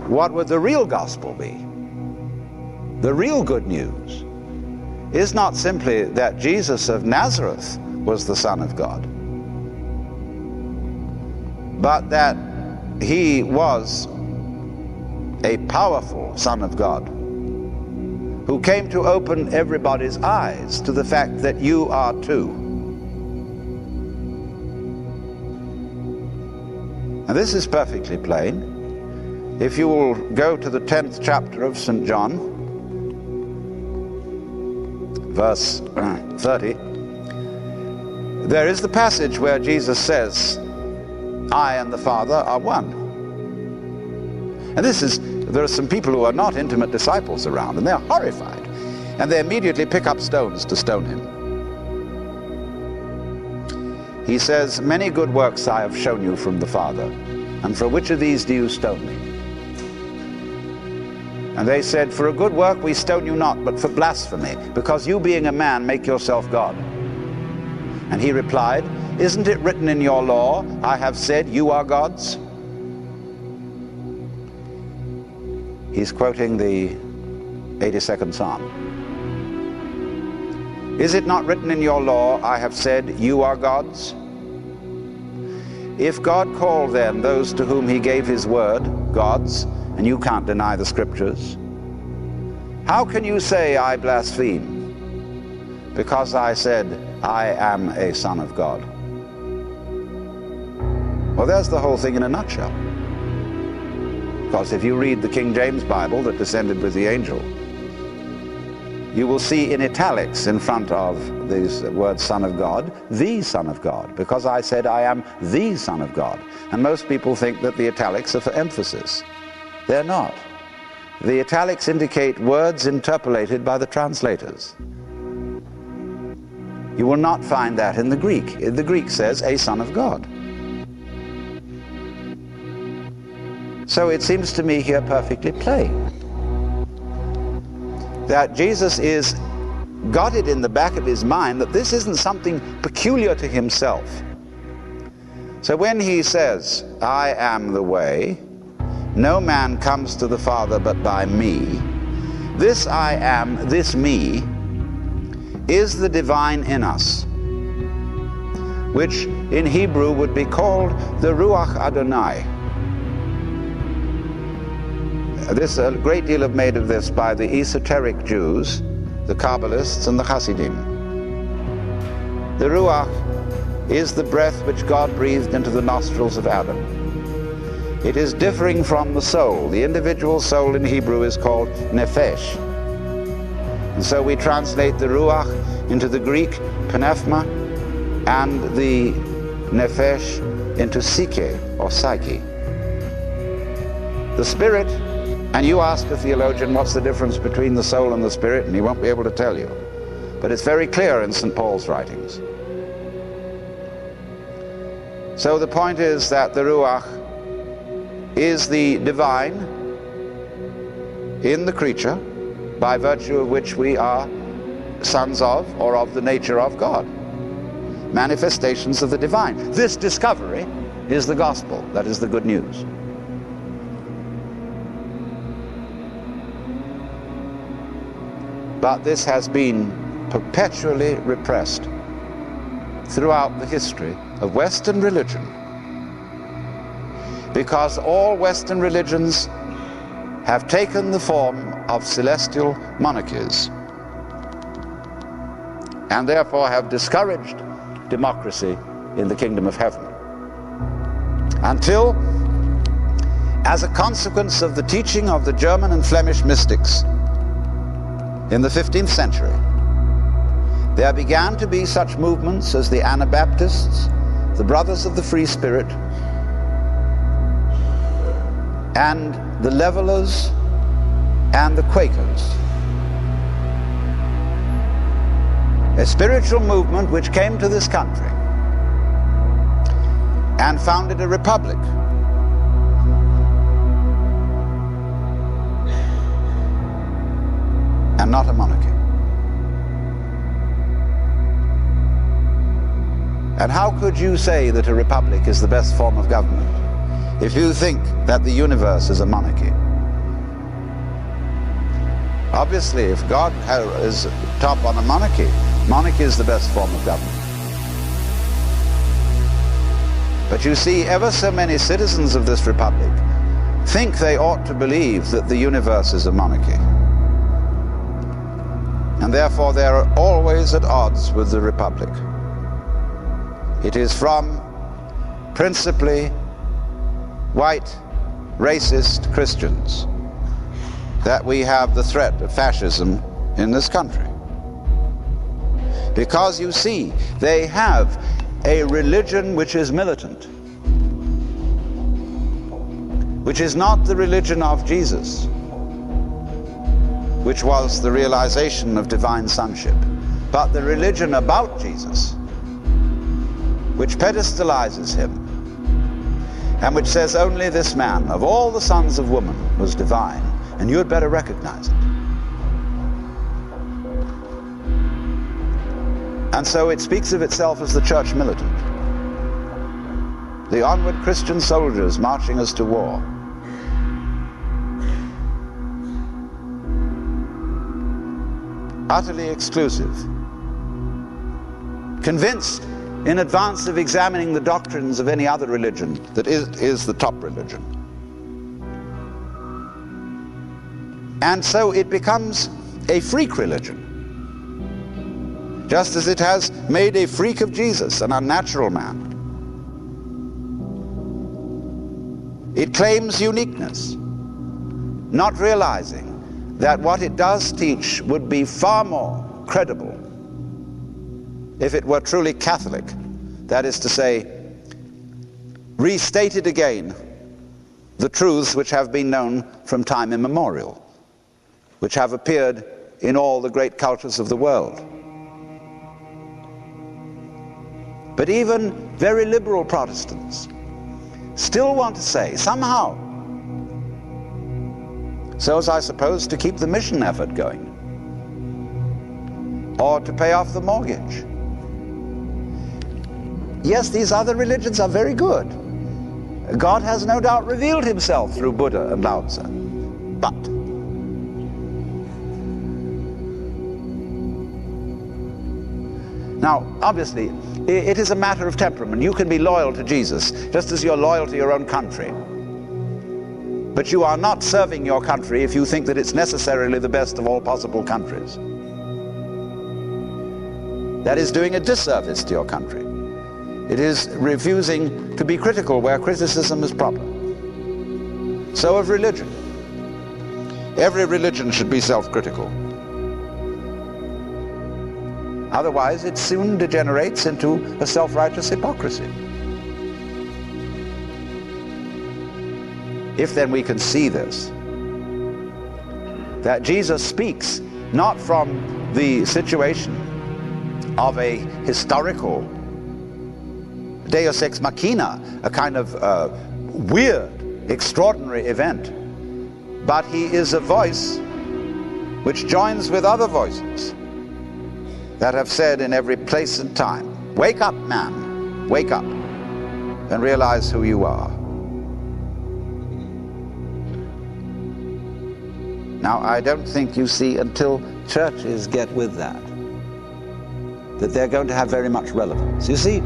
what would the real gospel be? The real good news is not simply that Jesus of Nazareth was the Son of God, but that he was a powerful Son of God who came to open everybody's eyes to the fact that you are too. And this is perfectly plain. If you will go to the 10th chapter of St. John, verse 30, there is the passage where Jesus says, I and the Father are one. And there are some people who are not intimate disciples around, and they're horrified. And they immediately pick up stones to stone him. He says, many good works I have shown you from the Father, and for which of these do you stone me? And they said, for a good work we stone you not, but for blasphemy, because you being a man make yourself God. And he replied, isn't it written in your law, I have said you are gods? He's quoting the 82nd Psalm. Is it not written in your law, I have said you are gods? If God called then those to whom he gave his word gods, and you can't deny the scriptures, how can you say I blaspheme? Because I said I am a son of God. Well, there's the whole thing in a nutshell. Because if you read the King James Bible that descended with the angel, you will see in italics in front of these words Son of God, the Son of God, because I said I am the Son of God. And most people think that the italics are for emphasis. They're not. The italics indicate words interpolated by the translators. You will not find that in the Greek. The Greek says a Son of God. So it seems to me here perfectly plain that Jesus got it in the back of his mind that this isn't something peculiar to himself. So when he says, I am the way, no man comes to the Father but by me, this I am, this me, is the divine in us, which in Hebrew would be called the Ruach Adonai. There's a great deal made of this by the esoteric Jews, the Kabbalists and the Hasidim. The Ruach is the breath which God breathed into the nostrils of Adam. It is differing from the soul. The individual soul in Hebrew is called nephesh. And so we translate the Ruach into the Greek pneuma and the nephesh into psyche or psyche. The spirit. And you ask a theologian what's the difference between the soul and the spirit, and he won't be able to tell you. But it's very clear in St. Paul's writings. So the point is that the Ruach is the divine in the creature, by virtue of which we are sons of, or of the nature of God. Manifestations of the divine. This discovery is the gospel, that is the good news. But this has been perpetually repressed throughout the history of Western religion, because all Western religions have taken the form of celestial monarchies and therefore have discouraged democracy in the kingdom of heaven. Until, as a consequence of the teaching of the German and Flemish mystics in the 15th century, there began to be such movements as the Anabaptists, the Brothers of the Free Spirit, and the Levelers and the Quakers. A spiritual movement which came to this country and founded a republic. And not a monarchy. And how could you say that a republic is the best form of government if you think that the universe is a monarchy? Obviously, if God is top on a monarchy, monarchy is the best form of government. But you see, ever so many citizens of this republic think they ought to believe that the universe is a monarchy. And therefore they are always at odds with the republic. It is from principally white, racist Christians that we have the threat of fascism in this country. Because you see, they have a religion which is militant, which is not the religion of Jesus, which was the realization of divine sonship, but the religion about Jesus, which pedestalizes him, and which says only this man, of all the sons of woman, was divine, and you had better recognize it. And so it speaks of itself as the church militant, the onward Christian soldiers marching us to war. Utterly exclusive, convinced in advance of examining the doctrines of any other religion that is the top religion. And so it becomes a freak religion, just as it has made a freak of Jesus, an unnatural man. It claims uniqueness, not realizing that what it does teach would be far more credible if it were truly Catholic. That is to say, restated again the truths which have been known from time immemorial, which have appeared in all the great cultures of the world. But even very liberal Protestants still want to say, somehow, so as I suppose to keep the mission effort going, or to pay off the mortgage. Yes, these other religions are very good. God has no doubt revealed himself through Buddha and Lao Tzu. But now, obviously, it is a matter of temperament. You can be loyal to Jesus, just as you're loyal to your own country. But you are not serving your country if you think that it's necessarily the best of all possible countries. That is doing a disservice to your country. It is refusing to be critical where criticism is proper. So of religion. Every religion should be self-critical. Otherwise, it soon degenerates into a self-righteous hypocrisy. If then we can see this, that Jesus speaks not from the situation of a historical deus ex machina, a kind of weird, extraordinary event, but he is a voice which joins with other voices that have said in every place and time, wake up, man, wake up, and realize who you are. Now, I don't think, you see, until churches get with that they're going to have very much relevance. You see,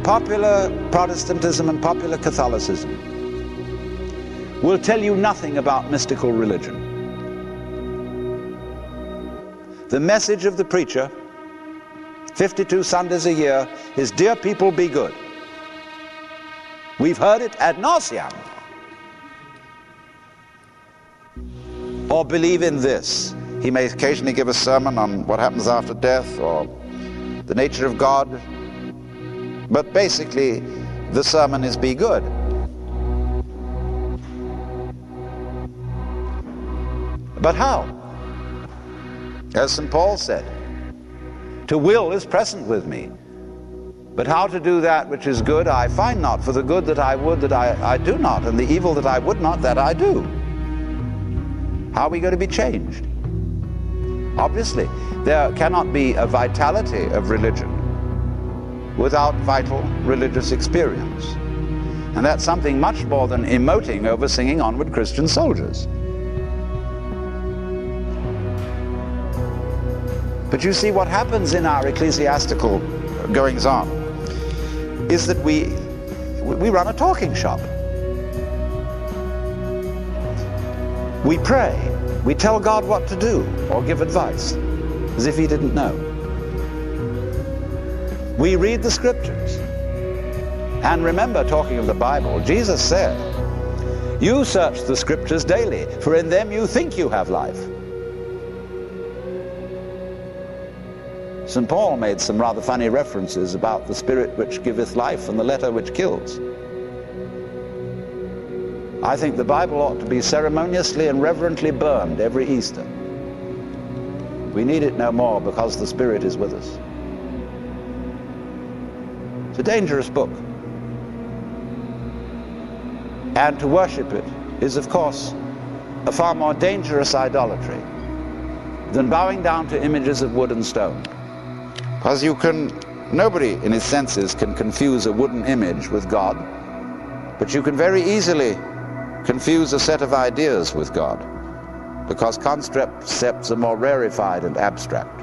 popular Protestantism and popular Catholicism will tell you nothing about mystical religion. The message of the preacher, 52 Sundays a year, is, dear people, be good. We've heard it ad nauseam. Or believe in this. He may occasionally give a sermon on what happens after death or the nature of God, but basically the sermon is be good. But how? As St. Paul said, to will is present with me, but how to do that which is good I find not, for the good that I would that I do not, and the evil that I would not that I do. How are we going to be changed? Obviously, there cannot be a vitality of religion without vital religious experience. And that's something much more than emoting over singing Onward Christian Soldiers. But you see, what happens in our ecclesiastical goings-on is that we run a talking shop. We pray. We tell God what to do or give advice, as if he didn't know. We read the scriptures. And remember, talking of the Bible, Jesus said, "You search the scriptures daily, for in them you think you have life." St. Paul made some rather funny references about the spirit which giveth life and the letter which kills. I think the Bible ought to be ceremoniously and reverently burned every Easter. We need it no more because the Spirit is with us. It's a dangerous book. And to worship it is, of course, a far more dangerous idolatry than bowing down to images of wood and stone. Because nobody in his senses can confuse a wooden image with God, but you can very easily confuse a set of ideas with God, because concepts are more rarefied and abstract.